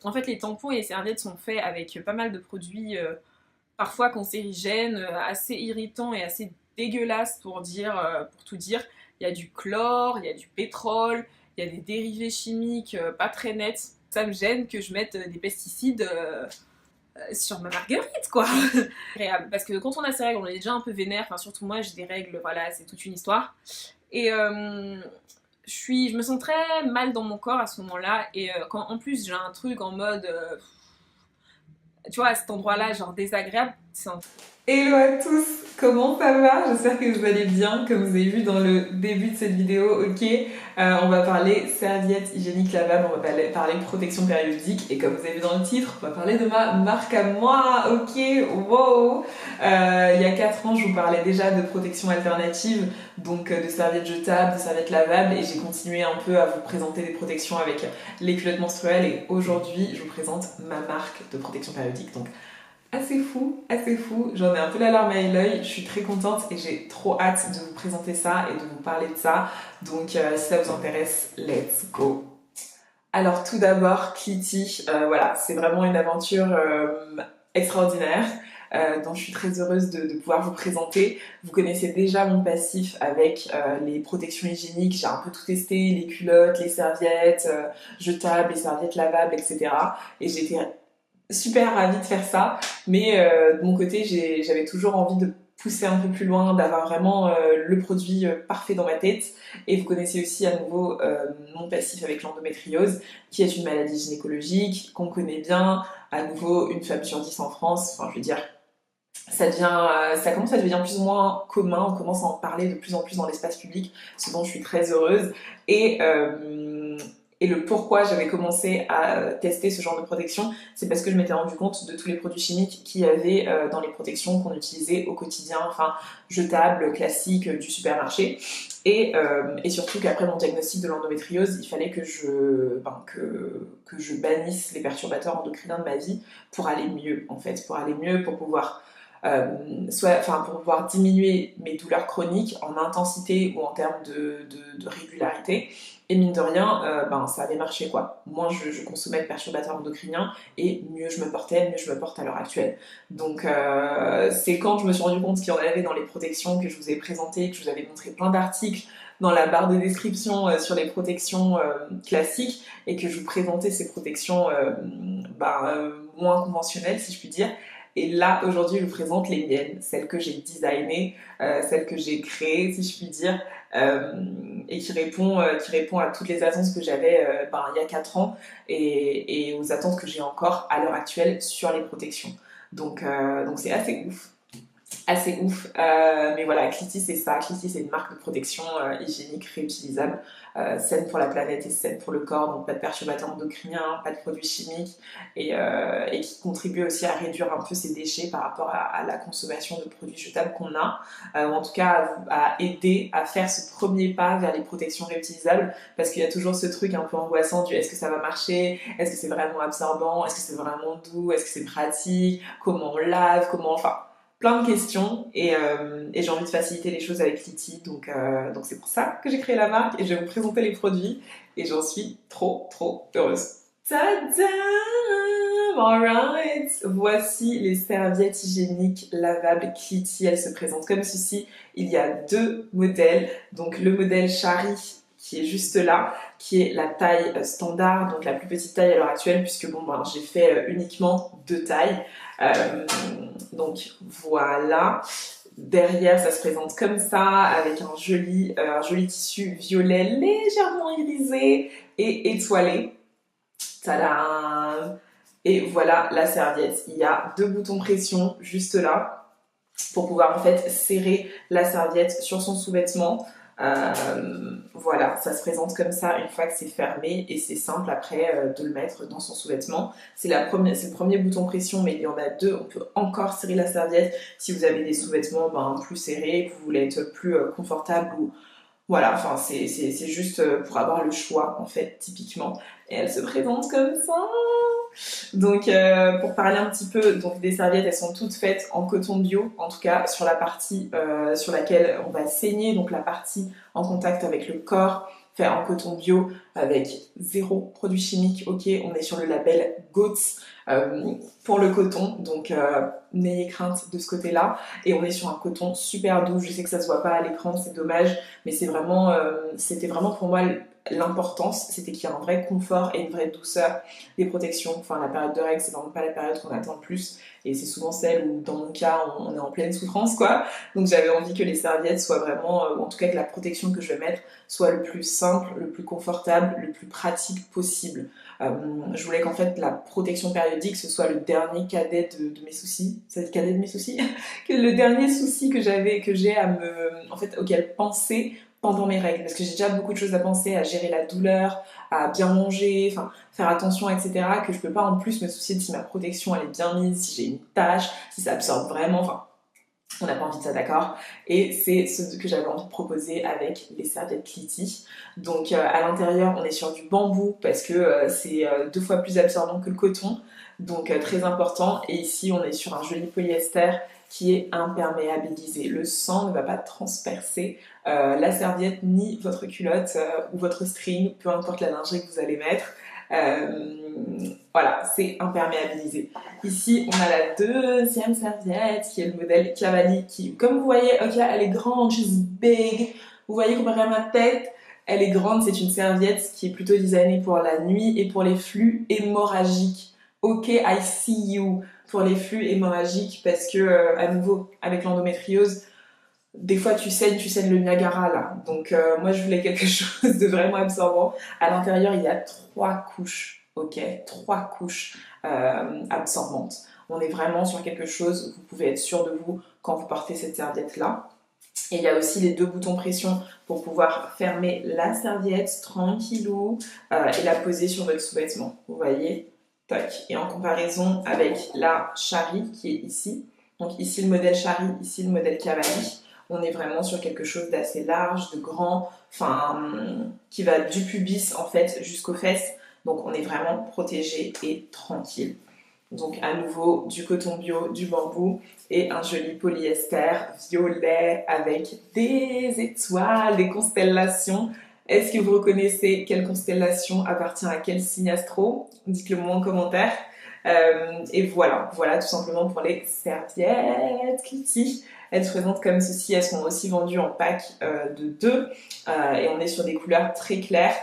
En fait, les tampons et les serviettes sont faits avec pas mal de produits parfois cancérigènes, assez irritants et assez dégueulasses pour tout dire. Il y a du chlore, il y a du pétrole, il y a des dérivés chimiques pas très nets. Ça me gêne que je mette des pesticides sur ma marguerite, quoi. Parce que quand on a ses règles, on est déjà un peu vénère. Enfin, surtout moi, j'ai des règles, voilà, c'est toute une histoire. Et je me sens très mal dans mon corps à ce moment-là. Et quand en plus j'ai un truc en mode, tu vois, à cet endroit-là, genre désagréable, c'est un... Hello à tous, comment ça va? J'espère que vous allez bien. Comme vous avez vu dans le début de cette vidéo, ok, on va parler serviettes hygiéniques lavables, on va parler protection périodique, et comme vous avez vu dans le titre, on va parler de ma marque à moi, ok, wow. Il y a 4 ans, je vous parlais déjà de protection alternative, donc de serviettes jetables, de serviettes lavables, et j'ai continué un peu à vous présenter des protections avec les culottes menstruelles, et aujourd'hui, je vous présente ma marque de protection périodique. Donc assez fou, j'en ai un peu la larme à l'œil, je suis très contente et j'ai trop hâte de vous présenter ça et de vous parler de ça. Donc si ça vous intéresse, let's go. Alors tout d'abord, Cliti, voilà, c'est vraiment une aventure extraordinaire. Dont je suis très heureuse de pouvoir vous présenter. Vous connaissez déjà mon passif avec les protections hygiéniques, j'ai un peu tout testé, les culottes, les serviettes jetables, les serviettes lavables, etc. Et j'étais super ravie de faire ça, mais de mon côté, j'avais toujours envie de pousser un peu plus loin, d'avoir vraiment le produit parfait dans ma tête. Et vous connaissez aussi à nouveau mon passif avec l'endométriose, qui est une maladie gynécologique qu'on connaît bien. À nouveau, une femme sur 10 en France. Enfin, je veux dire, ça commence à devenir plus ou moins commun. On commence à en parler de plus en plus dans l'espace public, ce dont je suis très heureuse. Et le pourquoi j'avais commencé à tester ce genre de protection, c'est parce que je m'étais rendu compte de tous les produits chimiques qu'il y avait dans les protections qu'on utilisait au quotidien, enfin jetables, classiques du supermarché. Et surtout qu'après mon diagnostic de l'endométriose, il fallait que je bannisse les perturbateurs endocriniens de ma vie pour aller mieux, en fait, pour aller mieux, pour pouvoir pour pouvoir diminuer mes douleurs chroniques en intensité ou en termes de régularité. Et mine de rien, ça avait marché quoi. Moins je consommais de perturbateurs endocriniens et mieux je me porte à l'heure actuelle. Donc c'est quand je me suis rendu compte qu'il y en avait dans les protections que je vous ai présentées, que je vous avais montré plein d'articles dans la barre de description sur les protections classiques et que je vous présentais ces protections moins conventionnelles si je puis dire. Et là, aujourd'hui, je vous présente les miennes, celles que j'ai designées, celles que j'ai créées, si je puis dire, et qui répond à toutes les attentes que j'avais il y a 4 ans et aux attentes que j'ai encore à l'heure actuelle sur les protections. Donc c'est assez ouf. Assez ouf, mais voilà, Cliti c'est ça. Cliti c'est une marque de protection hygiénique réutilisable, saine pour la planète et saine pour le corps, donc pas de perturbateurs endocriniens, pas de produits chimiques et qui contribue aussi à réduire un peu ces déchets par rapport à la consommation de produits jetables qu'on a, ou en tout cas à aider à faire ce premier pas vers les protections réutilisables, parce qu'il y a toujours ce truc un peu angoissant du est-ce que ça va marcher, est-ce que c'est vraiment absorbant, est-ce que c'est vraiment doux, est-ce que c'est pratique, comment on lave, enfin plein de questions et j'ai envie de faciliter les choses avec Cliti, donc c'est pour ça que j'ai créé la marque et je vais vous présenter les produits et j'en suis trop heureuse. Tadam! Alright! Voici les serviettes hygiéniques lavables Cliti, elles se présentent comme ceci. Il y a 2 modèles, donc le modèle Shari qui est juste là, qui est la taille standard, donc la plus petite taille à l'heure actuelle, puisque j'ai fait uniquement 2 tailles. Donc voilà. Derrière, ça se présente comme ça, avec un joli tissu violet légèrement irisé et étoilé. Tadam! Et voilà la serviette. Il y a 2 boutons pression juste là pour pouvoir en fait serrer la serviette sur son sous-vêtement. Voilà, ça se présente comme ça une fois que c'est fermé et c'est simple après de le mettre dans son sous-vêtement. C'est le premier bouton pression, mais il y en a 2. On peut encore serrer la serviette si vous avez des sous-vêtements plus serrés, que vous voulez être plus confortable ou voilà, enfin c'est juste pour avoir le choix en fait typiquement. Et elle se présente comme ça. Donc pour parler un petit peu donc des serviettes, elles sont toutes faites en coton bio, en tout cas sur la partie sur laquelle on va saigner, donc la partie en contact avec le corps fait en coton bio avec 0 produits chimiques, ok, on est sur le label GOATS pour le coton, donc n'ayez crainte de ce côté-là, et on est sur un coton super doux, je sais que ça se voit pas à l'écran, c'est dommage, mais c'était vraiment pour moi l'importance, c'était qu'il y ait un vrai confort et une vraie douceur des protections. Enfin, la période de règles, c'est vraiment pas la période qu'on attend le plus, et c'est souvent celle où, dans mon cas, on est en pleine souffrance, quoi. Donc j'avais envie que les serviettes soient vraiment, ou en tout cas que la protection que je vais mettre soit le plus simple, le plus confortable, le plus pratique possible. Je voulais qu'en fait la protection périodique ce soit le dernier cadet de mes soucis. C'est le cadet de mes soucis que le dernier souci que j'ai en fait, auquel penser pendant mes règles, parce que j'ai déjà beaucoup de choses à penser, à gérer la douleur, à bien manger, enfin faire attention, etc., que je peux pas en plus me soucier de si ma protection elle est bien mise, si j'ai une tache, si ça absorbe vraiment, enfin on n'a pas envie de ça, d'accord? Et c'est ce que j'avais envie de proposer avec les serviettes Cliti. Donc à l'intérieur, on est sur du bambou parce que c'est 2 fois plus absorbant que le coton, donc très important. Et ici, on est sur un joli polyester qui est imperméabilisé. Le sang ne va pas transpercer la serviette ni votre culotte ou votre string, peu importe la lingerie que vous allez mettre. Voilà, c'est imperméabilisé. Ici, on a la deuxième serviette qui est le modèle Cavalli qui, comme vous voyez, ok, elle est grande, she's big. Vous voyez comparé à ma tête, elle est grande. C'est une serviette qui est plutôt designée pour la nuit et pour les flux hémorragiques. Ok, I see you pour les flux hémorragiques parce que, à nouveau, avec l'endométriose, des fois tu saignes le Niagara là. Donc moi je voulais quelque chose de vraiment absorbant. À l'intérieur il y a 3 couches, ok, 3 couches absorbantes. On est vraiment sur quelque chose où vous pouvez être sûr de vous quand vous portez cette serviette là. Et il y a aussi les 2 boutons pression pour pouvoir fermer la serviette tranquillou et la poser sur votre sous-vêtement. Vous voyez, tac. Et en comparaison avec la Shari qui est ici, donc ici le modèle Shari, ici le modèle Cavalli, on est vraiment sur quelque chose d'assez large, de grand, enfin qui va du pubis en fait jusqu'aux fesses. Donc on est vraiment protégé et tranquille. Donc à nouveau du coton bio, du bambou et un joli polyester violet avec des étoiles, des constellations. Est-ce que vous reconnaissez quelle constellation appartient à quel signe astro? Dites-le moi en commentaire. Et voilà tout simplement pour les serviettes Cliti. Elles se présentent comme ceci, elles sont aussi vendues en pack de 2 et on est sur des couleurs très claires,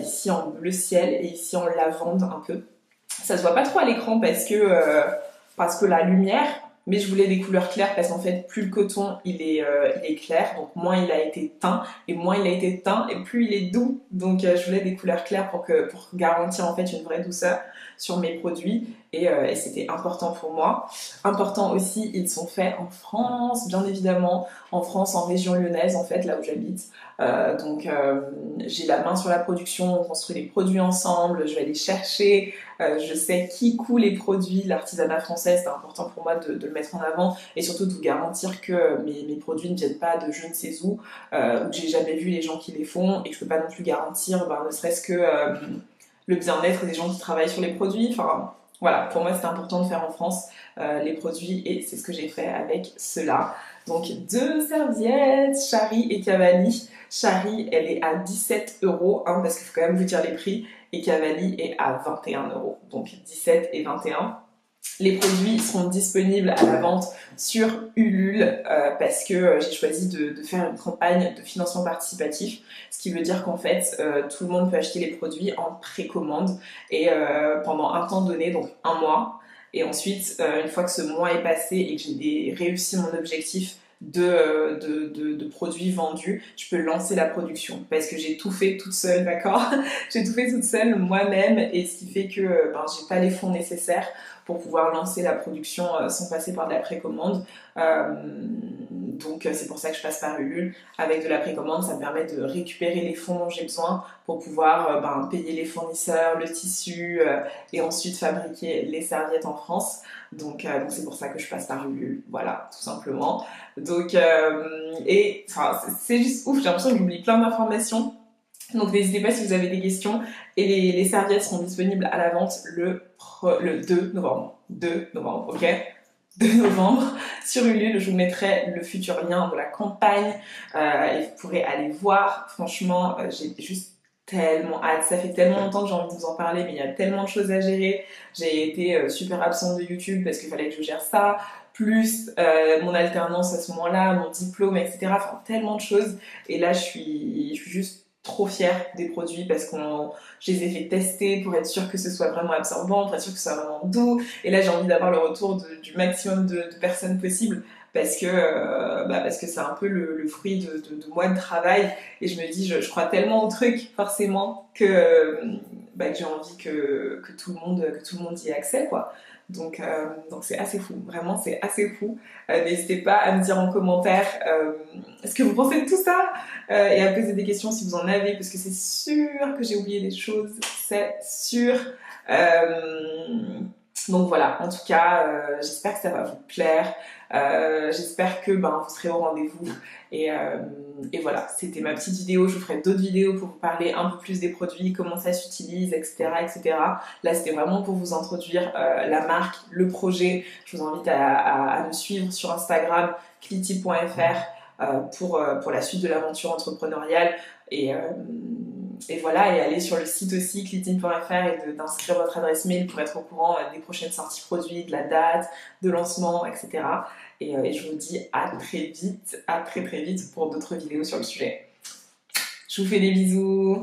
ici en bleu ciel et ici en lavande un peu. Ça se voit pas trop à l'écran parce que la lumière, mais je voulais des couleurs claires parce qu'en fait plus le coton il est clair, donc moins il a été teint, et moins il a été teint et plus il est doux, donc je voulais des couleurs claires pour garantir en fait une vraie douceur sur mes produits et c'était important pour moi. Important aussi, ils sont faits en France, bien évidemment, en France, en région lyonnaise en fait, là où j'habite. Donc j'ai la main sur la production, on construit les produits ensemble, je vais les chercher, je sais qui coud les produits, l'artisanat français, c'est important pour moi de le mettre en avant et surtout de vous garantir que mes produits ne viennent pas de je ne sais où que j'ai jamais vu les gens qui les font et que je peux pas non plus garantir ne serait-ce que le bien-être des gens qui travaillent sur les produits. Enfin voilà, pour moi c'était important de faire en France les produits et c'est ce que j'ai fait avec cela. Donc 2 serviettes, Shari et Cavalli. Shari, elle est à 17 €, hein, parce qu'il faut quand même vous dire les prix, et Cavalli est à 21 €, donc 17 et 21. Les produits seront disponibles à la vente sur Ulule parce que j'ai choisi de faire une campagne de financement participatif, ce qui veut dire qu'en fait tout le monde peut acheter les produits en précommande et pendant un temps donné, donc un mois, et ensuite une fois que ce mois est passé et que j'ai réussi mon objectif de produits vendus, je peux lancer la production parce que j'ai tout fait toute seule, d'accord? J'ai tout fait toute seule moi-même et ce qui fait que j'ai pas les fonds nécessaires pour pouvoir lancer la production sans passer par de la précommande. Donc c'est pour ça que je passe par Ulule. Avec de la précommande, ça me permet de récupérer les fonds dont j'ai besoin pour pouvoir payer les fournisseurs, le tissu et ensuite fabriquer les serviettes en France. Donc c'est pour ça que je passe par Ulule, voilà, tout simplement. Donc c'est juste ouf, j'ai l'impression que j'oublie plein d'informations. Donc n'hésitez pas si vous avez des questions. Et les serviettes seront disponibles à la vente le 2 novembre. 2 novembre, ok? de novembre sur Ulule. Je vous mettrai le futur lien de la campagne et vous pourrez aller voir. Franchement, j'ai juste tellement hâte. Ça fait tellement longtemps que j'ai envie de vous en parler, mais il y a tellement de choses à gérer. J'ai été super absente de YouTube parce qu'il fallait que je gère ça, plus mon alternance à ce moment-là, mon diplôme, etc. Enfin, tellement de choses. Et là, je suis juste trop fière des produits parce que je les ai fait tester pour être sûre que ce soit vraiment absorbant, pour être sûre que ce soit vraiment doux. Et là, j'ai envie d'avoir le retour du maximum de personnes possible parce que c'est un peu le fruit de mois de travail. Et je me dis, je crois tellement au truc, forcément, que j'ai envie que tout le monde y ait accès, quoi. Donc c'est assez fou, vraiment c'est assez fou. N'hésitez pas à me dire en commentaire ce que vous pensez de tout ça et à poser des questions si vous en avez, parce que c'est sûr que j'ai oublié des choses, c'est sûr. Donc voilà, en tout cas, j'espère que ça va vous plaire. J'espère que vous serez au rendez-vous. Et voilà, c'était ma petite vidéo. Je vous ferai d'autres vidéos pour vous parler un peu plus des produits, comment ça s'utilise, etc., etc. Là, c'était vraiment pour vous introduire la marque, le projet. Je vous invite à me suivre sur Instagram, cliti.fr, pour la suite de l'aventure entrepreneuriale. Et voilà, et aller sur le site aussi, clitine.fr, et d'inscrire votre adresse mail pour être au courant des prochaines sorties produits, de la date, de lancement, etc. Et je vous dis à très vite, à très très vite pour d'autres vidéos sur le sujet. Je vous fais des bisous.